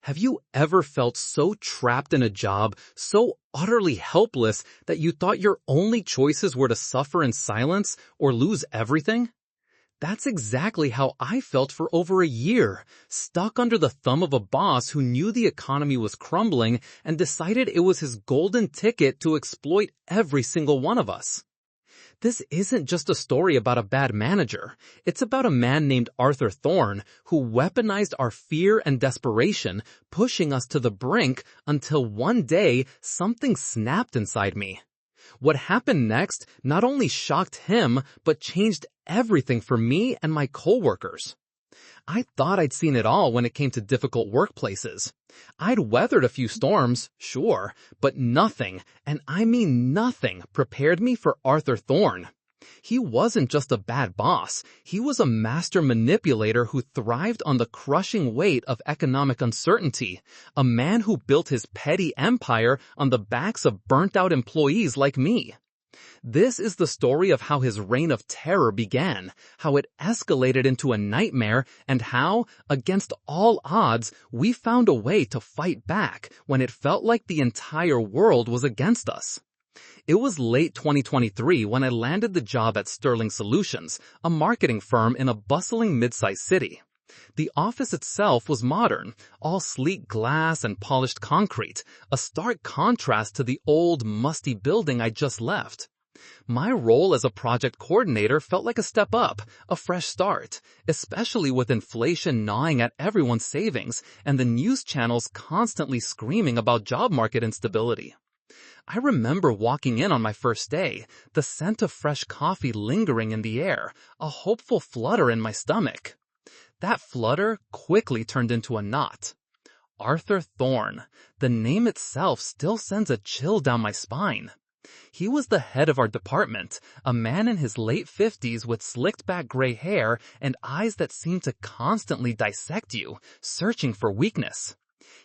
Have you ever felt so trapped in a job, so utterly helpless that you thought your only choices were to suffer in silence or lose everything? That's exactly how I felt for over a year, stuck under the thumb of a boss who knew the economy was crumbling and decided it was his golden ticket to exploit every single one of us. This isn't just a story about a bad manager. It's about a man named Arthur Thorne who weaponized our fear and desperation, pushing us to the brink until one day something snapped inside me. What happened next not only shocked him, but changed everything for me and my coworkers. I thought I'd seen it all when it came to difficult workplaces. I'd weathered a few storms, sure, but nothing, and I mean nothing, prepared me for Arthur Thorne. He wasn't just a bad boss. He was a master manipulator who thrived on the crushing weight of economic uncertainty, a man who built his petty empire on the backs of burnt-out employees like me. This is the story of how his reign of terror began, how it escalated into a nightmare, and how, against all odds, we found a way to fight back when it felt like the entire world was against us. It was late 2023 when I landed the job at Sterling Solutions, a marketing firm in a bustling mid-sized city. The office itself was modern, all sleek glass and polished concrete, a stark contrast to the old, musty building I just left. My role as a project coordinator felt like a step up, a fresh start, especially with inflation gnawing at everyone's savings and the news channels constantly screaming about job market instability. I remember walking in on my first day, the scent of fresh coffee lingering in the air, a hopeful flutter in my stomach. That flutter quickly turned into a knot. Arthur Thorne. The name itself still sends a chill down my spine. He was the head of our department, a man in his late 50s with slicked back gray hair and eyes that seemed to constantly dissect you, searching for weakness.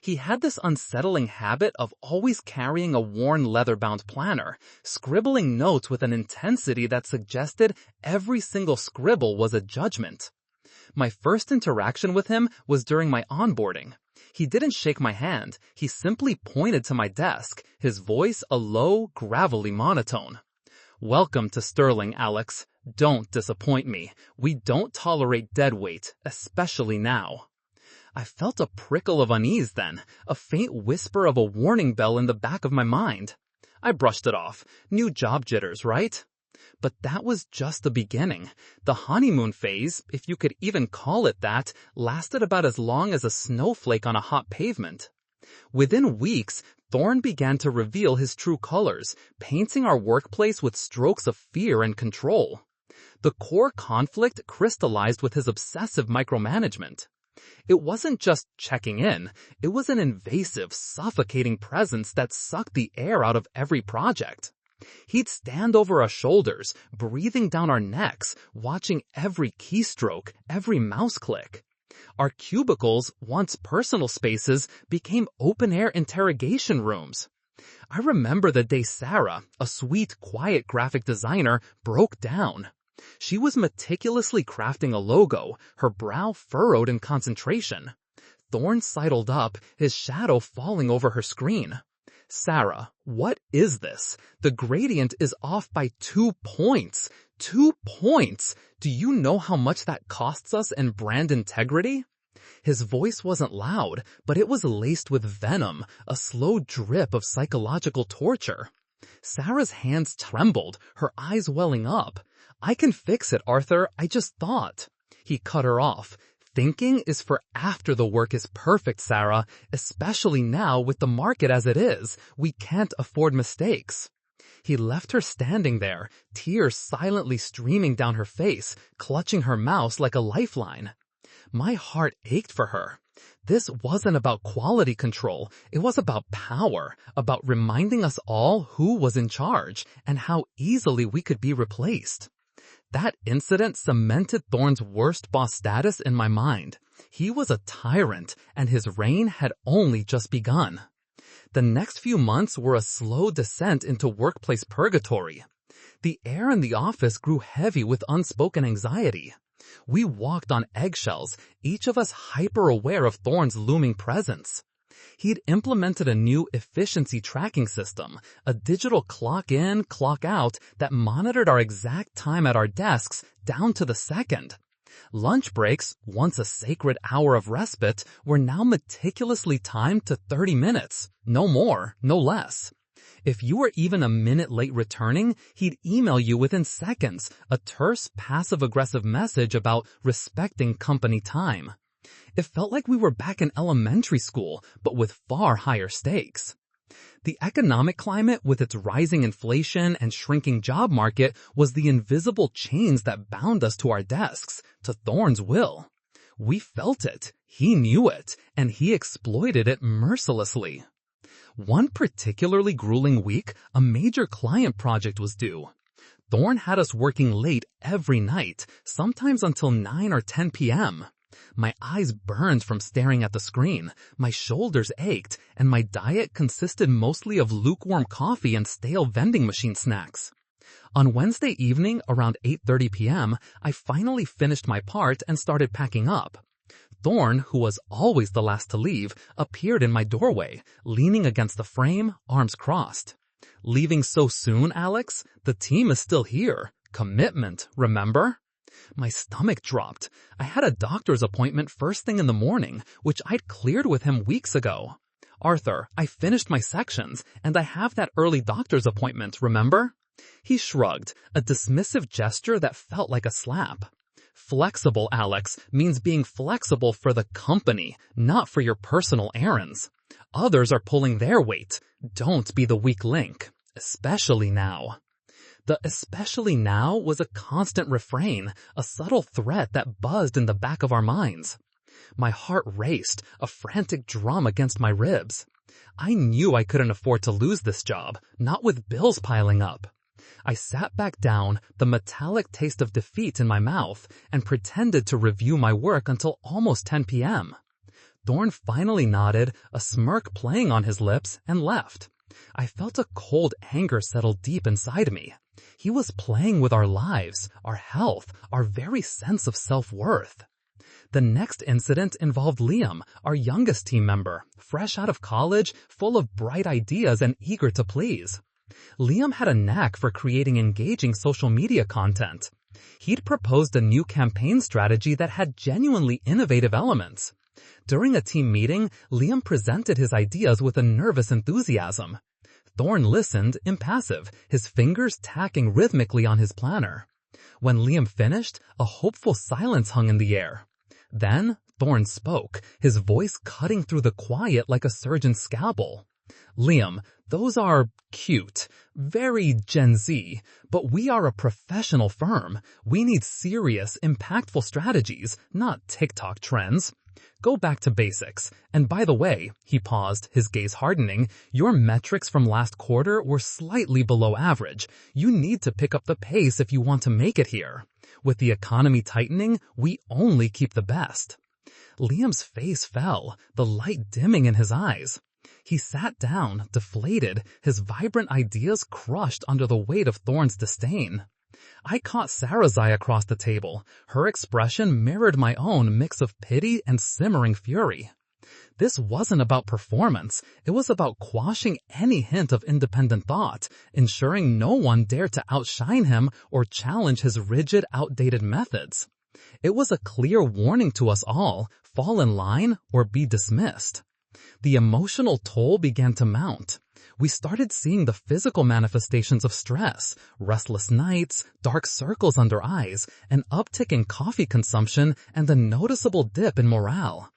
He had this unsettling habit of always carrying a worn leather-bound planner, scribbling notes with an intensity that suggested every single scribble was a judgment. My first interaction with him was during my onboarding. He didn't shake my hand. He simply pointed to my desk, his voice a low, gravelly monotone. "Welcome to Sterling, Alex. Don't disappoint me. We don't tolerate dead weight, especially now." I felt a prickle of unease then, a faint whisper of a warning bell in the back of my mind. I brushed it off. New job jitters, right? But that was just the beginning. The honeymoon phase, if you could even call it that, lasted about as long as a snowflake on a hot pavement. Within weeks, Thorne began to reveal his true colors, painting our workplace with strokes of fear and control. The core conflict crystallized with his obsessive micromanagement. It wasn't just checking in, it was an invasive, suffocating presence that sucked the air out of every project. He'd stand over our shoulders, breathing down our necks, watching every keystroke, every mouse click. Our cubicles, once personal spaces, became open-air interrogation rooms. I remember the day Sarah, a sweet, quiet graphic designer, broke down. She was meticulously crafting a logo, her brow furrowed in concentration. Thorne sidled up, his shadow falling over her screen. "Sarah, what is this? The gradient is off by 2 points. 2 points! Do you know how much that costs us in brand integrity?" His voice wasn't loud, but it was laced with venom, a slow drip of psychological torture. Sarah's hands trembled, her eyes welling up. "I can fix it, Arthur. I just thought." He cut her off. "Thinking is for after the work is perfect, Sarah, especially now with the market as it is. We can't afford mistakes." He left her standing there, tears silently streaming down her face, clutching her mouse like a lifeline. My heart ached for her. This wasn't about quality control. It was about power, about reminding us all who was in charge and how easily we could be replaced. That incident cemented Thorne's worst boss status in my mind. He was a tyrant, and his reign had only just begun. The next few months were a slow descent into workplace purgatory. The air in the office grew heavy with unspoken anxiety. We walked on eggshells, each of us hyper-aware of Thorne's looming presence. He'd implemented a new efficiency tracking system, a digital clock in, clock out that monitored our exact time at our desks down to the second. Lunch breaks, once a sacred hour of respite, were now meticulously timed to 30 minutes. No more, no less. If you were even a minute late returning, he'd email you within seconds, a terse, passive-aggressive message about respecting company time. It felt like we were back in elementary school, but with far higher stakes. The economic climate, with its rising inflation and shrinking job market, was the invisible chains that bound us to our desks, to Thorne's will. We felt it, he knew it, and he exploited it mercilessly. One particularly grueling week, a major client project was due. Thorne had us working late every night, sometimes until 9 or 10 p.m. My eyes burned from staring at the screen, my shoulders ached, and my diet consisted mostly of lukewarm coffee and stale vending machine snacks. On Wednesday evening, around 8:30 p.m., I finally finished my part and started packing up. Thorne, who was always the last to leave, appeared in my doorway, leaning against the frame, arms crossed. "Leaving so soon, Alex? The team is still here. Commitment, remember?" My stomach dropped. I had a doctor's appointment first thing in the morning, which I'd cleared with him weeks ago. "Arthur, I finished my sections, and I have that early doctor's appointment, remember?" He shrugged, a dismissive gesture that felt like a slap. "Flexible, Alex, means being flexible for the company, not for your personal errands. Others are pulling their weight. Don't be the weak link, especially now." The "especially now" was a constant refrain, a subtle threat that buzzed in the back of our minds. My heart raced, a frantic drum against my ribs. I knew I couldn't afford to lose this job, not with bills piling up. I sat back down, the metallic taste of defeat in my mouth, and pretended to review my work until almost 10 p.m. Thorne finally nodded, a smirk playing on his lips, and left. I felt a cold anger settle deep inside me. He was playing with our lives, our health, our very sense of self-worth. The next incident involved Liam, our youngest team member, fresh out of college, full of bright ideas and eager to please. Liam had a knack for creating engaging social media content. He'd proposed a new campaign strategy that had genuinely innovative elements. During a team meeting, Liam presented his ideas with a nervous enthusiasm. Thorne listened, impassive, his fingers tacking rhythmically on his planner. When Liam finished, a hopeful silence hung in the air. Then, Thorne spoke, his voice cutting through the quiet like a surgeon's scalpel. "Liam, those are cute, very Gen Z, but we are a professional firm. We need serious, impactful strategies, not TikTok trends. Go back to basics. And by the way," he paused, his gaze hardening, "your metrics from last quarter were slightly below average. You need to pick up the pace if you want to make it here. With the economy tightening, we only keep the best." Liam's face fell, the light dimming in his eyes. He sat down, deflated, his vibrant ideas crushed under the weight of Thorne's disdain. I caught Sarah's eye across the table. Her expression mirrored my own mix of pity and simmering fury. This wasn't about performance. It was about quashing any hint of independent thought, ensuring no one dared to outshine him or challenge his rigid, outdated methods. It was a clear warning to us all, fall in line or be dismissed. The emotional toll began to mount. We started seeing the physical manifestations of stress, restless nights, dark circles under eyes, an uptick in coffee consumption, and a noticeable dip in morale.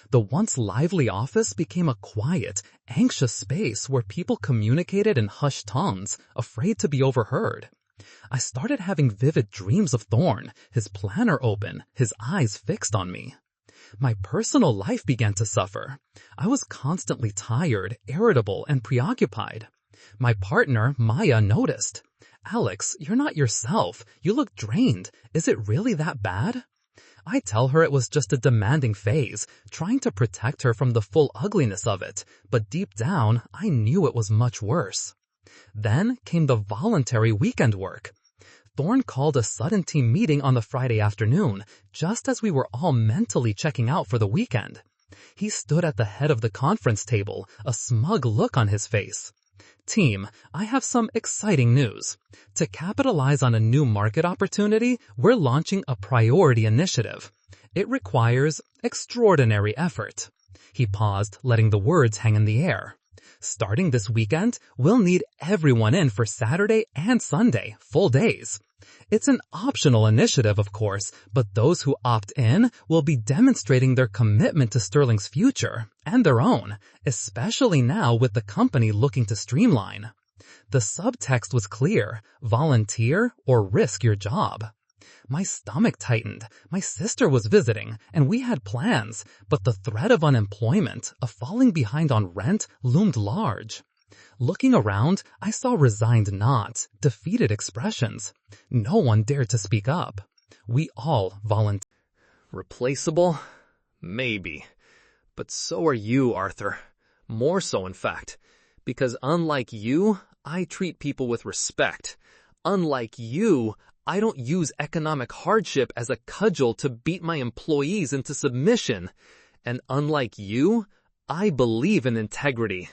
The once lively office became a quiet, anxious space where people communicated in hushed tones, afraid to be overheard. I started having vivid dreams of Thorne, his planner open, his eyes fixed on me. My personal life began to suffer. I was constantly tired, irritable, and preoccupied. My partner, Maya, noticed. "Alex, you're not yourself. You look drained. Is it really that bad?" I tell her it was just a demanding phase, trying to protect her from the full ugliness of it, but deep down, I knew it was much worse. Then came the voluntary weekend work. Thorne called a sudden team meeting on the Friday afternoon, just as we were all mentally checking out for the weekend. He stood at the head of the conference table, a smug look on his face. Team, I have some exciting news. To capitalize on a new market opportunity, we're launching a priority initiative. It requires extraordinary effort. He paused, letting the words hang in the air. Starting this weekend, we'll need everyone in for Saturday and Sunday, full days. It's an optional initiative, of course, but those who opt in will be demonstrating their commitment to Sterling's future and their own, especially now with the company looking to streamline. The subtext was clear: volunteer or risk your job. My stomach tightened. My sister was visiting, and we had plans, but the threat of unemployment, of falling behind on rent, loomed large. Looking around, I saw resigned nods, defeated expressions. No one dared to speak up. We all volunteered. Replaceable? Maybe. But so are you, Arthur. More so, in fact. Because unlike you, I treat people with respect. Unlike you, I don't use economic hardship as a cudgel to beat my employees into submission. And unlike you, I believe in integrity.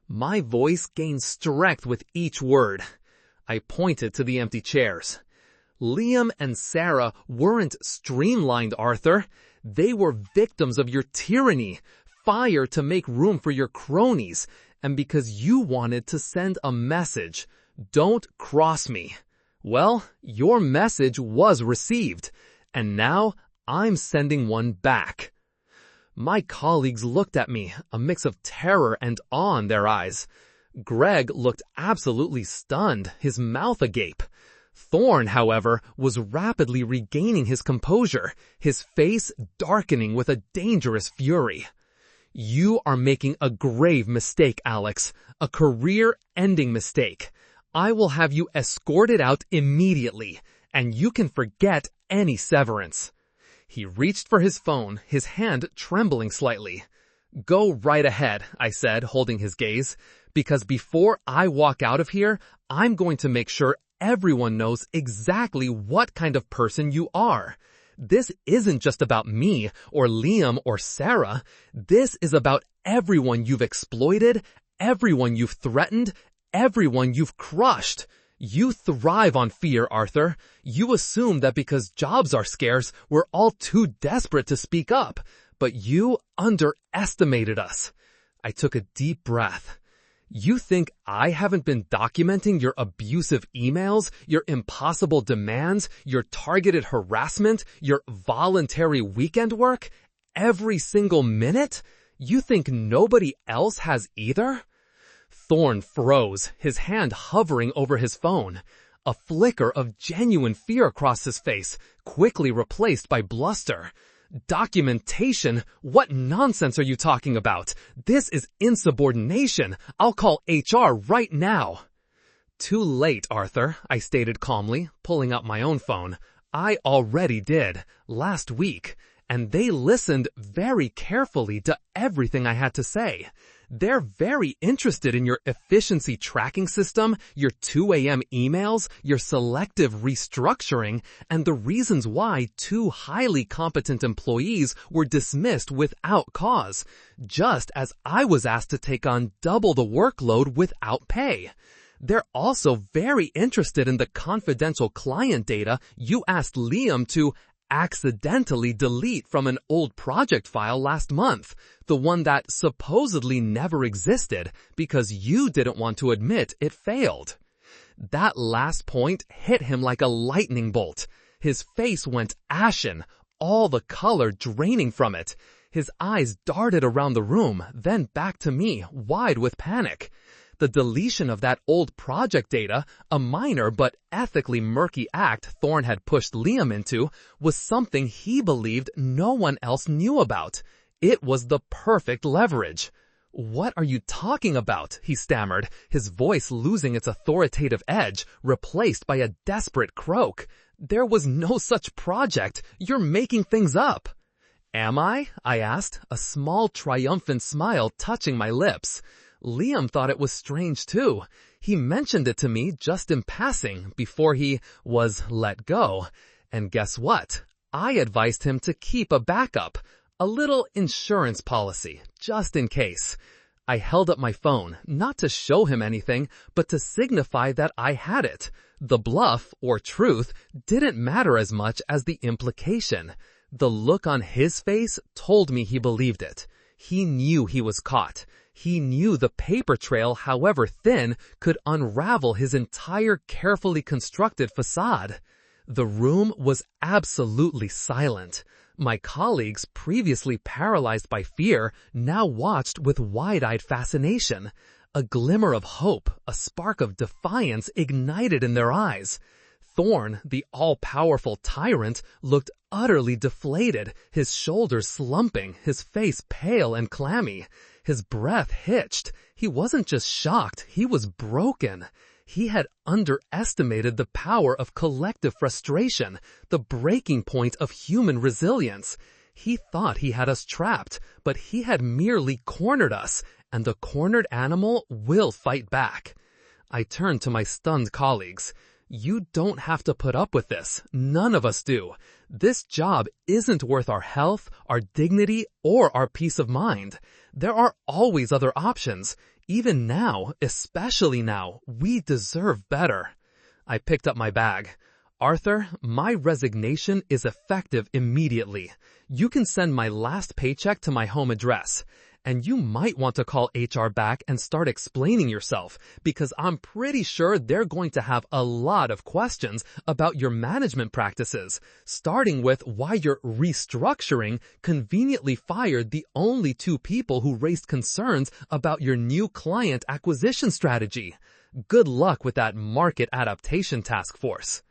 My voice gained strength with each word. I pointed to the empty chairs. Liam and Sarah weren't streamlined, Arthur. They were victims of your tyranny, fired to make room for your cronies, and because you wanted to send a message, don't cross me. Well, your message was received, and now I'm sending one back. My colleagues looked at me, a mix of terror and awe in their eyes. Greg looked absolutely stunned, his mouth agape. Thorne, however, was rapidly regaining his composure, his face darkening with a dangerous fury. You are making a grave mistake, Alex, a career-ending mistake. I will have you escorted out immediately, and you can forget any severance. He reached for his phone, his hand trembling slightly. Go right ahead, I said, holding his gaze, because before I walk out of here, I'm going to make sure everyone knows exactly what kind of person you are. This isn't just about me or Liam or Sarah. This is about everyone you've exploited, everyone you've threatened, everyone you've crushed. You thrive on fear, Arthur. You assume that because jobs are scarce, we're all too desperate to speak up. But you underestimated us. I took a deep breath. You think I haven't been documenting your abusive emails, your impossible demands, your targeted harassment, your voluntary weekend work? Every single minute? You think nobody else has either? Thorne froze, his hand hovering over his phone. A flicker of genuine fear across his face, quickly replaced by bluster. Documentation? What nonsense are you talking about? This is insubordination. I'll call HR right now. Too late, Arthur, I stated calmly, pulling out my own phone. I already did, last week, and they listened very carefully to everything I had to say. They're very interested in your efficiency tracking system, your 2 a.m. emails, your selective restructuring, and the reasons why 2 highly competent employees were dismissed without cause, just as I was asked to take on double the workload without pay. They're also very interested in the confidential client data you asked Liam to accidentally delete from an old project file last month, the one that supposedly never existed because you didn't want to admit it failed. That last point hit him like a lightning bolt. His face went ashen, all the color draining from it. His eyes darted around the room, then back to me, wide with panic. The deletion of that old project data, a minor but ethically murky act Thorne had pushed Liam into, was something he believed no one else knew about. It was the perfect leverage. What are you talking about? He stammered, his voice losing its authoritative edge, replaced by a desperate croak. There was no such project. You're making things up. Am I? I asked, a small triumphant smile touching my lips. Liam thought it was strange too. He mentioned it to me just in passing before he was let go. And guess what? I advised him to keep a backup. A little insurance policy, just in case. I held up my phone, not to show him anything, but to signify that I had it. The bluff, or truth, didn't matter as much as the implication. The look on his face told me he believed it. He knew he was caught. He knew the paper trail, however thin, could unravel his entire carefully constructed facade. The room was absolutely silent. My colleagues, previously paralyzed by fear, now watched with wide-eyed fascination. A glimmer of hope, a spark of defiance ignited in their eyes. Thorne, the all-powerful tyrant, looked utterly deflated, his shoulders slumping, his face pale and clammy. His breath hitched. He wasn't just shocked, he was broken. He had underestimated the power of collective frustration, the breaking point of human resilience. He thought he had us trapped, but he had merely cornered us, and the cornered animal will fight back. I turned to my stunned colleagues. You don't have to put up with this. None of us do. This job isn't worth our health, our dignity, or our peace of mind. There are always other options. Even now, especially now, we deserve better. I picked up my bag. Arthur, my resignation is effective immediately. You can send my last paycheck to my home address. And you might want to call HR back and start explaining yourself, because I'm pretty sure they're going to have a lot of questions about your management practices, starting with why your restructuring conveniently fired the only two people who raised concerns about your new client acquisition strategy. Good luck with that market adaptation task force.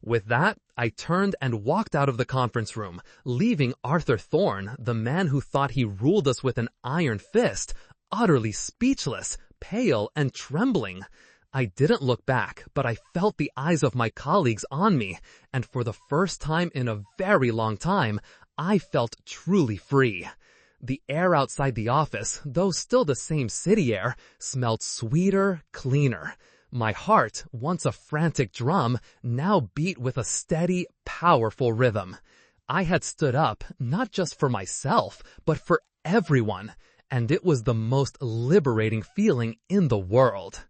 With that, I turned and walked out of the conference room, leaving Arthur Thorne, the man who thought he ruled us with an iron fist, utterly speechless, pale, and trembling. I didn't look back, but I felt the eyes of my colleagues on me, and for the first time in a very long time, I felt truly free. The air outside the office, though still the same city air, smelled sweeter, cleaner. My heart, once a frantic drum, now beat with a steady, powerful rhythm. I had stood up, not just for myself, but for everyone, and it was the most liberating feeling in the world.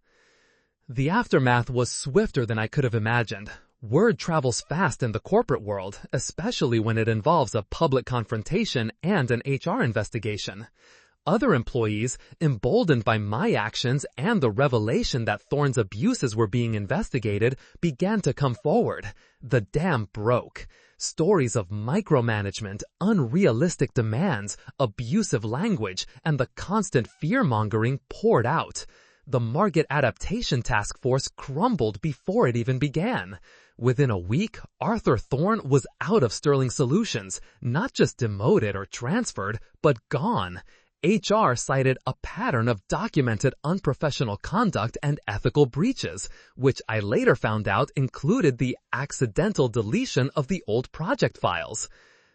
The aftermath was swifter than I could have imagined. Word travels fast in the corporate world, especially when it involves a public confrontation and an HR investigation. Other employees, emboldened by my actions and the revelation that Thorne's abuses were being investigated, began to come forward. The dam broke. Stories of micromanagement, unrealistic demands, abusive language, and the constant fear-mongering poured out. The market adaptation task force crumbled before it even began. Within a week, Arthur Thorne was out of Sterling Solutions, not just demoted or transferred, but gone. HR cited a pattern of documented unprofessional conduct and ethical breaches, which I later found out included the accidental deletion of the old project files.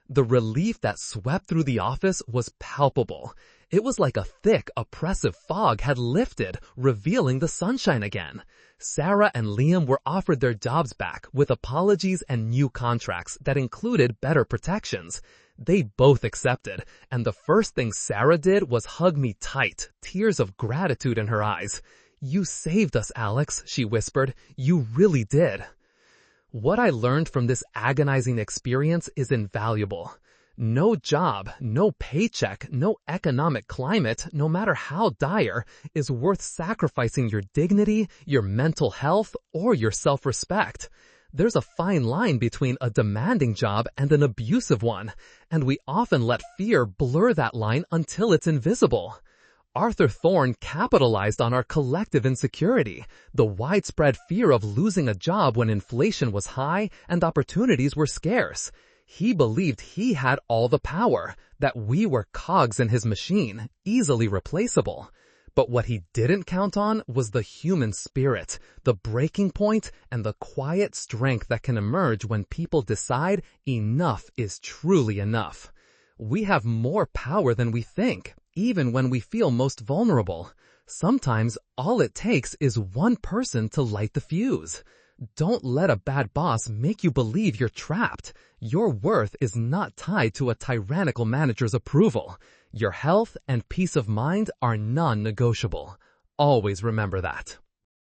The relief that swept through the office was palpable. It was like a thick, oppressive fog had lifted, revealing the sunshine again. Sarah and Liam were offered their jobs back with apologies and new contracts that included better protections. They both accepted, and the first thing Sarah did was hug me tight, tears of gratitude in her eyes. "You saved us, Alex," she whispered. "You really did." What I learned from this agonizing experience is invaluable. No job, no paycheck, no economic climate, no matter how dire, is worth sacrificing your dignity, your mental health, or your self-respect. There's a fine line between a demanding job and an abusive one, and we often let fear blur that line until it's invisible. Arthur Thorne capitalized on our collective insecurity, the widespread fear of losing a job when inflation was high and opportunities were scarce. He believed he had all the power, that we were cogs in his machine, easily replaceable. But what he didn't count on was the human spirit, the breaking point, and the quiet strength that can emerge when people decide enough is truly enough. We have more power than we think, even when we feel most vulnerable. Sometimes all it takes is one person to light the fuse. Don't let a bad boss make you believe you're trapped. Your worth is not tied to a tyrannical manager's approval. Your health and peace of mind are non-negotiable. Always remember that.